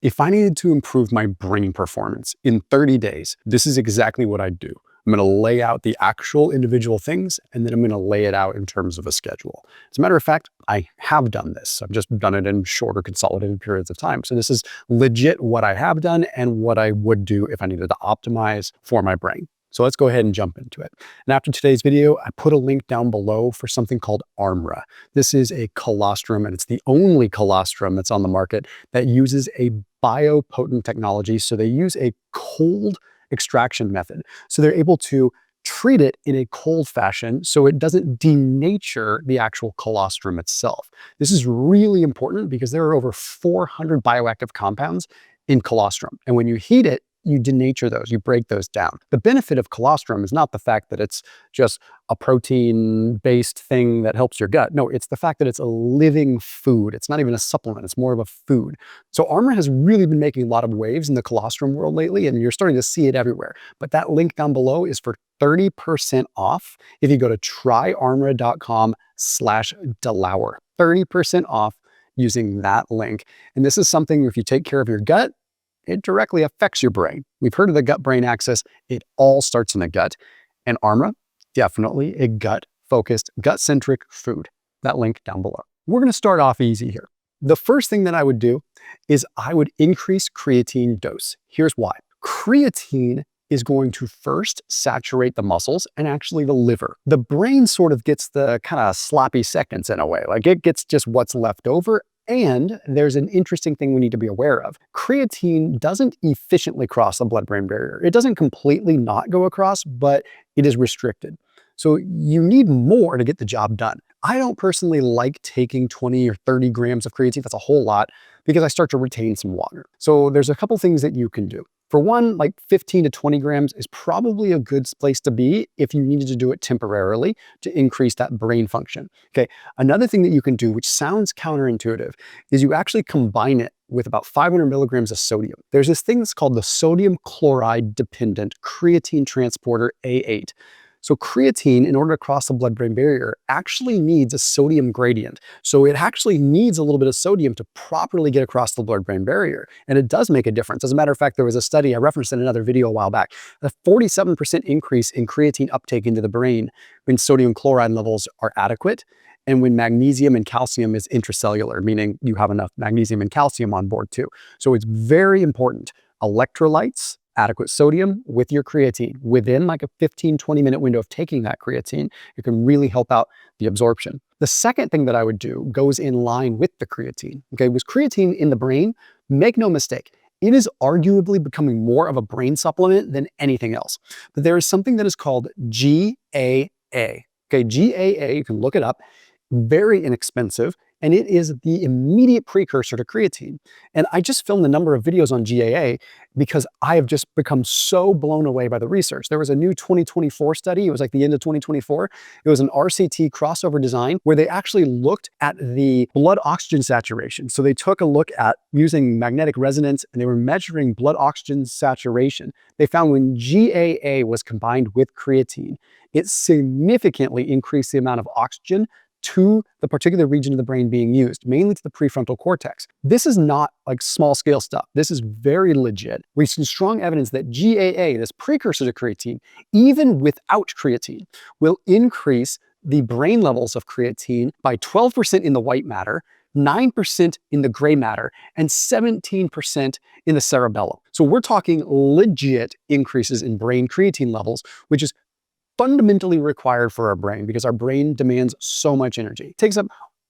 If I needed to improve my brain performance in 30 days, this is exactly what I'd do. I'm going to lay out the actual individual things, and then I'm going to lay it out in terms of a schedule. As a matter of fact, I have done this. I've just done it in shorter consolidated periods of time. So this is legit what I have done and what I would do if I needed to optimize for my brain. So let's go ahead and jump into it. And after today's video, I put a link down below for something called ARMRA. This is a colostrum, and it's the only colostrum that's on the market that uses a biopotent technology. So they use a cold extraction method. So they're able to treat it in a cold fashion so it doesn't denature the actual colostrum itself. This is really important because there are over 400 bioactive compounds in colostrum. And when you heat it, you denature those, you break those down. The benefit of colostrum is not the fact that it's just a protein-based thing that helps your gut. No, it's the fact that it's a living food. It's not even a supplement, it's more of a food. So ARMRA has really been making a lot of waves in the colostrum world lately, and you're starting to see it everywhere. But that link down below is for 30% off if you go to tryarmra.com/DeLauer. 30% off using that link. And this is something, if you take care of your gut, it directly affects your brain. We've heard of the gut-brain axis. It all starts in the gut. And ARMRA, definitely a gut-focused, gut-centric food. That link down below. We're going to start off easy here. The first thing that I would do is I would increase creatine dose. Here's why. Creatine is going to first saturate the muscles and actually the liver. The brain sort of gets the kind of sloppy seconds in a way. Like it gets just what's left over. And there's an interesting thing we need to be aware of. Creatine doesn't efficiently cross the blood-brain barrier. It doesn't completely not go across, but it is restricted. So you need more to get the job done. I don't personally like taking 20 or 30 grams of creatine. That's a whole lot because I start to retain some water. So there's a couple things that you can do. For one, like 15 to 20 grams is probably a good place to be if you needed to do it temporarily to increase that brain function. Okay. Another thing that you can do, which sounds counterintuitive, is you actually combine it with about 500 milligrams of sodium. There's this thing that's called the sodium chloride dependent creatine transporter A8. So creatine, in order to cross the blood-brain barrier, actually needs a sodium gradient. So it actually needs a little bit of sodium to properly get across the blood-brain barrier. And it does make a difference. As a matter of fact, there was a study I referenced in another video a while back, a 47% increase in creatine uptake into the brain when sodium chloride levels are adequate and when magnesium and calcium is intracellular, meaning you have enough magnesium and calcium on board too. So it's very important. Electrolytes, adequate sodium with your creatine within like a 15-20 minute window of taking that creatine, it can really help out the absorption. The second thing that I would do goes in line with the creatine. Okay, with creatine in the brain, make no mistake, it is arguably becoming more of a brain supplement than anything else. But there is something that is called GAA. Okay, GAA, you can look it up, very inexpensive, and it is the immediate precursor to creatine. And I just filmed a number of videos on GAA because I have just become so blown away by the research. There was a new 2024 study, it was like the end of 2024. It was an RCT crossover design where they actually looked at the blood oxygen saturation. So they took a look at using magnetic resonance and they were measuring blood oxygen saturation. They found when GAA was combined with creatine, it significantly increased the amount of oxygen to the particular region of the brain being used, mainly to the prefrontal cortex. This is not like small scale stuff. This is very legit. We've seen strong evidence that GAA, this precursor to creatine, even without creatine, will increase the brain levels of creatine by 12% in the white matter, 9% in the gray matter, and 17% in the cerebellum. So we're talking legit increases in brain creatine levels, which is fundamentally required for our brain because our brain demands so much energy. It takes up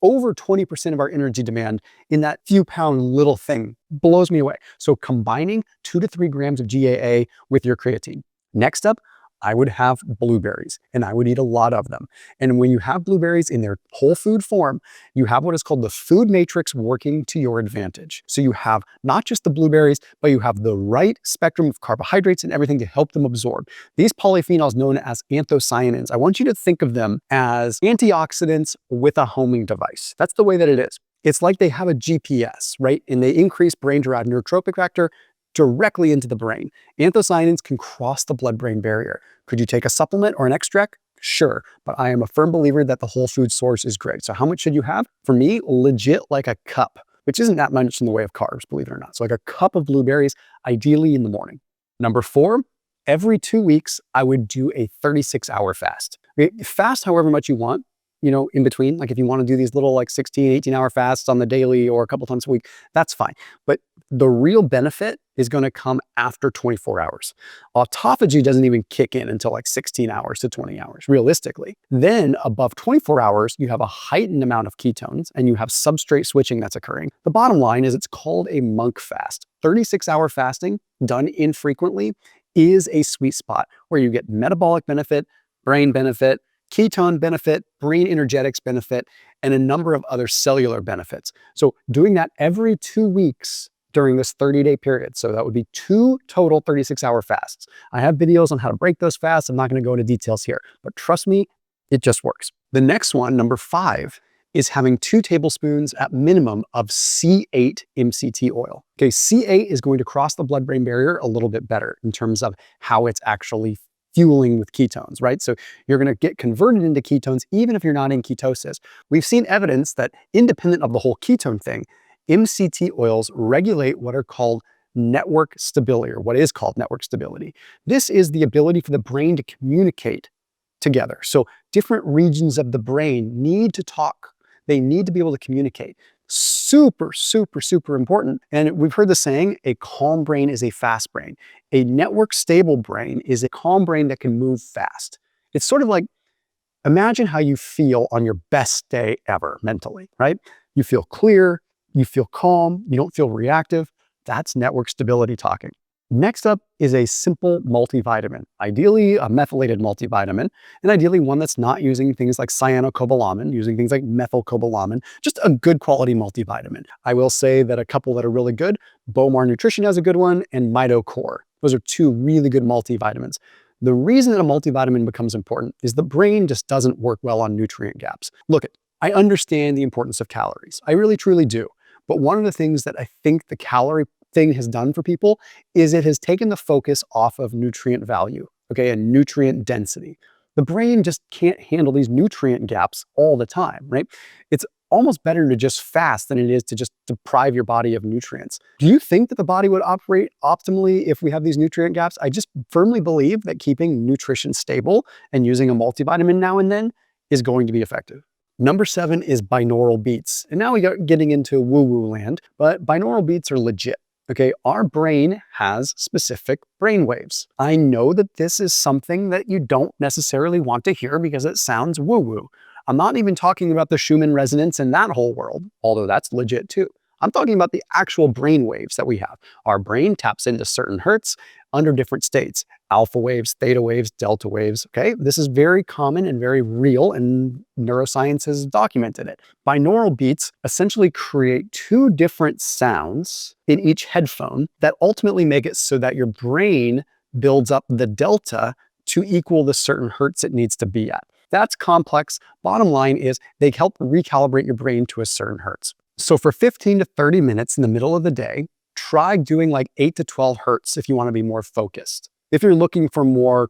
over 20% of our energy demand in that few pound little thing. Blows me away. So combining 2 to 3 grams of GAA with your creatine. Next up, I would have blueberries, and I would eat a lot of them. And when you have blueberries in their whole food form, you have what is called the food matrix working to your advantage. So you have not just the blueberries, but you have the right spectrum of carbohydrates and everything to help them absorb. These polyphenols known as anthocyanins, I want you to think of them as antioxidants with a homing device. That's the way that it is. It's like they have a GPS, right? And they increase brain-derived neurotrophic factor directly into the brain. Anthocyanins can cross the blood-brain barrier. Could you take a supplement or an extract? Sure, but I am a firm believer that the whole food source is great. So how much should you have? For me, legit like a cup. which isn't that much in the way of carbs, believe it or not. So like a cup of blueberries, ideally in the morning. Number 4, every 2 weeks, I would do a 36-hour fast. Fast however much you want, in between. Like if you want to do these little like 16, 18-hour fasts on the daily or a couple times a week, that's fine. But the real benefit is going to come after 24 hours. Autophagy doesn't even kick in until like 16 hours to 20 hours, realistically. Then above 24 hours, you have a heightened amount of ketones and you have substrate switching that's occurring. The bottom line is it's called a monk fast. 36-hour fasting done infrequently is a sweet spot where you get metabolic benefit, brain benefit, ketone benefit, brain energetics benefit, and a number of other cellular benefits. So doing that every 2 weeks during this 30-day period. So that would be 2 total 36-hour fasts. I have videos on how to break those fasts. I'm not going to go into details here, but trust me, it just works. The next one, number 5, is having 2 tablespoons at minimum of C8 MCT oil. Okay, C8 is going to cross the blood-brain barrier a little bit better in terms of how it's actually fueling with ketones, right? So you're going to get converted into ketones even if you're not in ketosis. We've seen evidence that independent of the whole ketone thing, MCT oils regulate what are called network stability, or what is called network stability. This is the ability for the brain to communicate together. So different regions of the brain need to talk. They need to be able to communicate. Super, super, super important. And we've heard the saying, a calm brain is a fast brain. A network stable brain is a calm brain that can move fast. It's sort of like, imagine how you feel on your best day ever mentally, right? You feel clear, you feel calm, you don't feel reactive. That's network stability talking. Next up is a simple multivitamin, ideally a methylated multivitamin, and ideally one that's not using things like cyanocobalamin, using things like methylcobalamin, just a good quality multivitamin. I will say that a couple that are really good, Bowmar Nutrition has a good one, and MitoCore. Those are 2 really good multivitamins. The reason that a multivitamin becomes important is the brain just doesn't work well on nutrient gaps. Look, I understand the importance of calories. I really, truly do. But one of the things that I think the calorie thing has done for people is it has taken the focus off of nutrient value, okay, and nutrient density. The brain just can't handle these nutrient gaps all the time, right? It's almost better to just fast than it is to just deprive your body of nutrients. Do you think that the body would operate optimally if we have these nutrient gaps? I just firmly believe that keeping nutrition stable and using a multivitamin now and then is going to be effective. Number 7 is binaural beats. And now we got getting into woo-woo land, but binaural beats are legit. Okay, our brain has specific brain waves. I know that this is something that you don't necessarily want to hear because it sounds woo-woo. I'm not even talking about the Schumann resonance and that whole world, although that's legit too. I'm talking about the actual brain waves that we have. Our brain taps into certain hertz under different states. Alpha waves, theta waves, delta waves, okay? This is very common and very real, and neuroscience has documented it. Binaural beats essentially create 2 different sounds in each headphone that ultimately make it so that your brain builds up the delta to equal the certain hertz it needs to be at. That's complex. Bottom line is they help recalibrate your brain to a certain hertz. So for 15 to 30 minutes in the middle of the day, try doing like 8 to 12 hertz if you want to be more focused. If you're looking for more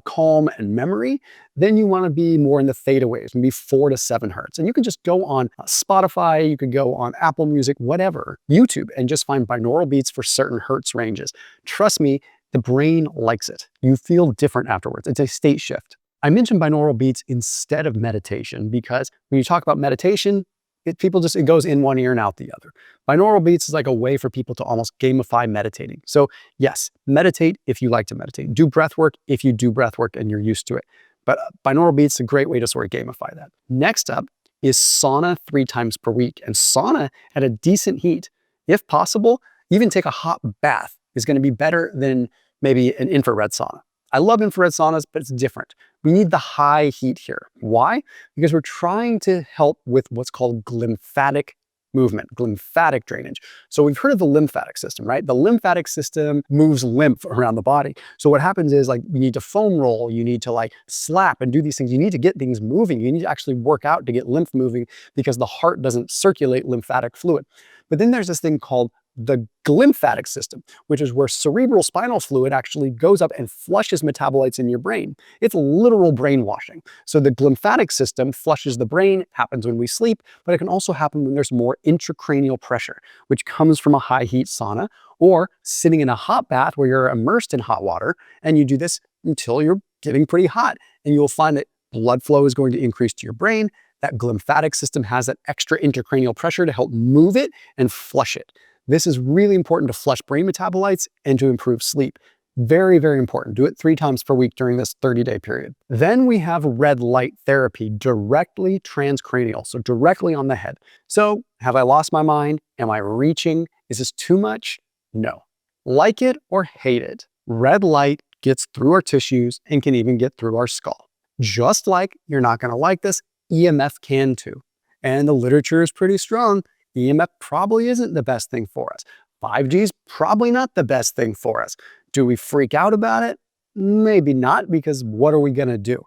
calm and memory, then you want to be more in the theta waves, maybe 4 to 7 hertz. And you can just go on Spotify, you could go on Apple Music, whatever, YouTube, and just find binaural beats for certain hertz ranges. Trust me, the brain likes it. You feel different afterwards. It's a state shift. I mentioned binaural beats instead of meditation because when you talk about meditation, it goes in one ear and out the other. Binaural beats is like a way for people to almost gamify meditating. So yes, meditate if you like to meditate. Do breath work if you do breath work and you're used to it. But binaural beats is a great way to sort of gamify that. Next up is sauna 3 times per week. And sauna at a decent heat, if possible, even take a hot bath is going to be better than maybe an infrared sauna. I love infrared saunas, but it's different. We need the high heat here. Why? Because we're trying to help with what's called lymphatic movement, lymphatic drainage. So we've heard of the lymphatic system, right? The lymphatic system moves lymph around the body. So what happens is like you need to foam roll, you need to like slap and do these things. You need to get things moving. You need to actually work out to get lymph moving because the heart doesn't circulate lymphatic fluid. But then there's this thing called the glymphatic system, which is where cerebral spinal fluid actually goes up and flushes metabolites in your brain. It's literal brainwashing. So the glymphatic system flushes the brain, happens when we sleep, but it can also happen when there's more intracranial pressure, which comes from a high heat sauna or sitting in a hot bath where you're immersed in hot water, and you do this until you're getting pretty hot. And you'll find that blood flow is going to increase to your brain. That glymphatic system has that extra intracranial pressure to help move it and flush it. This is really important to flush brain metabolites and to improve sleep. Very, very important. Do it 3 times per week during this 30-day period. Then we have red light therapy, directly transcranial, so directly on the head. So have I lost my mind? Am I reaching? Is this too much? No. Like it or hate it, red light gets through our tissues and can even get through our skull. Just like you're not going to like this, EMF can too. And the literature is pretty strong. EMF probably isn't the best thing for us. 5G is probably not the best thing for us. Do we freak out about it? Maybe not, because what are we going to do?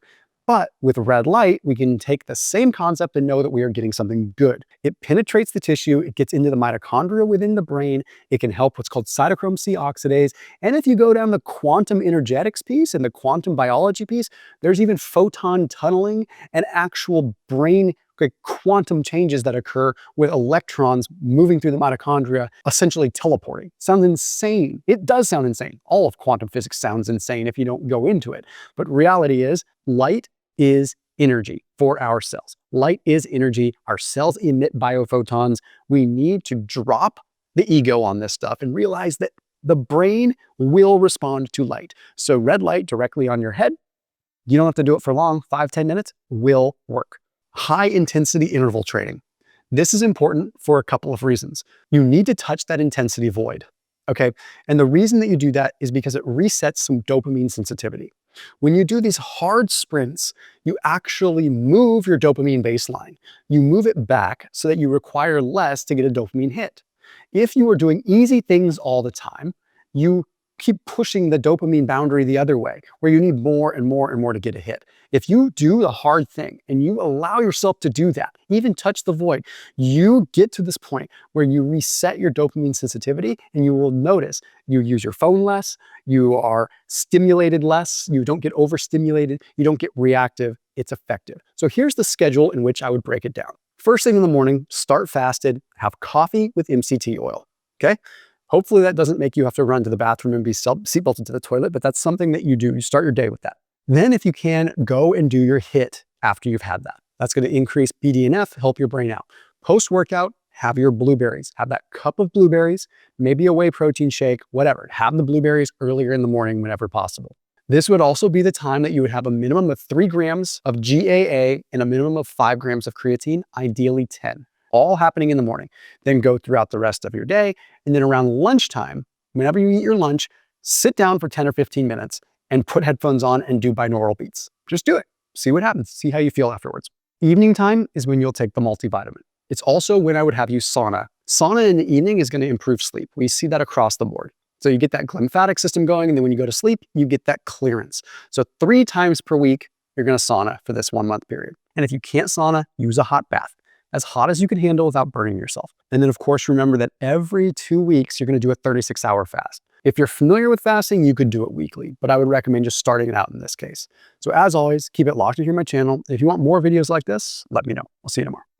But with red light, we can take the same concept and know that we are getting something good. It penetrates the tissue, it gets into the mitochondria within the brain, it can help what's called cytochrome C oxidase. And if you go down the quantum energetics piece and the quantum biology piece, there's even photon tunneling and actual brain quantum changes that occur with electrons moving through the mitochondria, essentially teleporting. Sounds insane. It does sound insane. All of quantum physics sounds insane if you don't go into it. But reality is, light is energy for our cells. Light is energy. Our cells emit biophotons. We need to drop the ego on this stuff and realize that the brain will respond to light. So red light directly on your head, you don't have to do it for long, 5-10 minutes, will work. High intensity interval training. This is important for a couple of reasons. You need to touch that intensity void, okay? And the reason that you do that is because it resets some dopamine sensitivity. When you do these hard sprints, you actually move your dopamine baseline. You move it back so that you require less to get a dopamine hit. If you are doing easy things all the time, you keep pushing the dopamine boundary the other way, where you need more and more and more to get a hit. If you do the hard thing and you allow yourself to do that, even touch the void, you get to this point where you reset your dopamine sensitivity, and you will notice you use your phone less, you are stimulated less, you don't get overstimulated, you don't get reactive. It's effective. So here's the schedule in which I would break it down. First thing in the morning, start fasted, have coffee with MCT oil, okay? Hopefully that doesn't make you have to run to the bathroom and be seatbelted to the toilet, but that's something that you do. You start your day with that. Then if you can, go and do your HIIT after you've had that. That's going to increase BDNF, help your brain out. Post-workout, have your blueberries. Have that cup of blueberries, maybe a whey protein shake, whatever. Have the blueberries earlier in the morning whenever possible. This would also be the time that you would have a minimum of 3 grams of GAA and a minimum of 5 grams of creatine, ideally 10. All happening in the morning. Then go throughout the rest of your day. And then around lunchtime, whenever you eat your lunch, sit down for 10 or 15 minutes and put headphones on and do binaural beats. Just do it. See what happens. See how you feel afterwards. Evening time is when you'll take the multivitamin. It's also when I would have you sauna. Sauna in the evening is going to improve sleep. We see that across the board. So you get that glymphatic system going, and then when you go to sleep, you get that clearance. So 3 times per week, you're going to sauna for this 1-month period. And if you can't sauna, use a hot bath. As hot as you can handle without burning yourself. And then of course, remember that every 2 weeks, you're going to do a 36-hour fast. If you're familiar with fasting, you could do it weekly, but I would recommend just starting it out in this case. So as always, keep it locked in here on my channel. If you want more videos like this, let me know. I'll see you tomorrow.